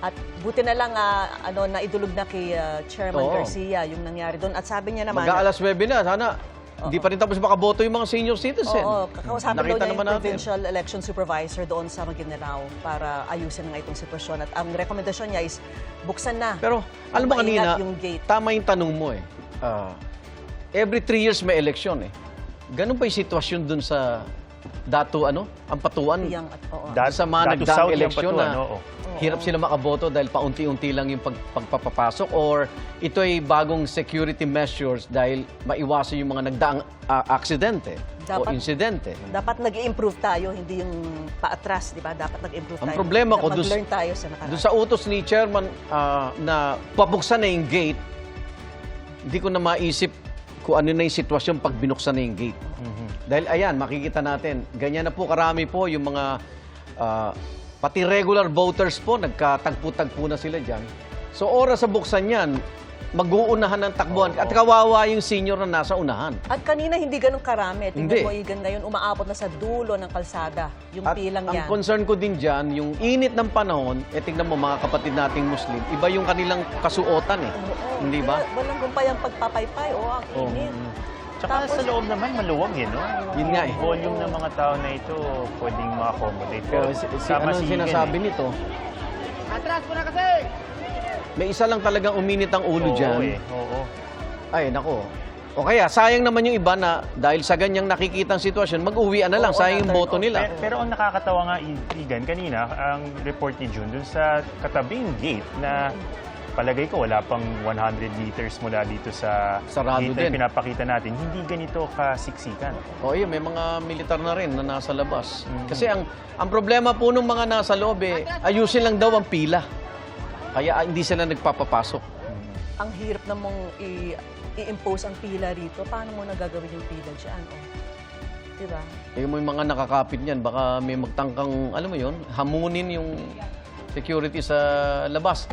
At buti na lang naidulog na kay Chairman Garcia yung nangyari doon. At sabi niya naman... Mag-aalas 9 na, sana hindi pa rin tapos makaboto yung mga senior citizen. Oo, kakausapin daw niya yung natin. provincial election supervisor doon sa Maguindanao para ayusin nga itong sitwasyon. At ang rekomendasyon niya is buksan na. Pero alam mo kanina, yung gate. tama yung tanong mo eh. Every 3 years may election eh. Ganun pa yung sitwasyon dun sa Ampatuan. Sa mga nagdaang eleksyon na hirap sila makaboto dahil paunti-unti lang yung pagpapapasok, or ito ay bagong security measures dahil maiwasan yung mga nagdaang aksidente o insidente. Dapat nag-i-improve tayo, hindi yung paatras, di ba? Dapat nag-improve tayo. Ang problema ko, mag-learn tayo sa nakaraan. Doon sa utos ni Chairman na pabuksan na yung gate, hindi ko na maisip kung ano na yung sitwasyon pag binuksan na yung gate. Dahil ayan, makikita natin, ganyan na po karami po yung mga, pati regular voters po, nagkatagpo-tagpo na sila dyan. So oras sa buksan yan, mag-uunahan ng takbuhan. At kawawa yung senior na nasa unahan. At kanina hindi ganun karami. Tingnan Hindi. mo, Igan, ngayon umaabot na sa dulo ng kalsada. Yung At pilang yan. ang concern ko din dyan, yung init ng panahon, tingnan mo mga kapatid nating Muslim, iba yung kanilang kasuotan eh. Hindi ba? Walang gumpay ang pagpapaypay. Ang init. Tsaka sa loob naman, maluwag eh, no? Yun nga eh. Yung volume ng mga tao na ito, pwedeng ma-accommodate. Pero anong sinasabi nito? Atras mo na kasi! May isa lang talagang uminit ang ulo dyan. Oo. Ay, nako. O kaya, sayang naman yung iba na dahil sa ganyang nakikitang sitwasyon, mag-uwian na lang. Sayang yung boto nila. Pero ang nakakatawa nga, Igan, kanina, ang report ni June dun sa katabing gate na palagay ko wala pang 100 meters mula dito sa Sarado gate na din. pinapakita natin. Hindi ganito kasiksikan. O yun, may mga militar na rin na nasa labas. Kasi ang problema po ng mga nasa loob, ayusin lang daw ang pila. Kaya hindi sila nagpapapasok. Ang hirap namang i-impose ang pila rito. Paano mo nagagawin yung pila dyan? Diba? Yung mga nakakapit niyan, baka may magtangkang, alam mo yun, hamunin yung security sa labas.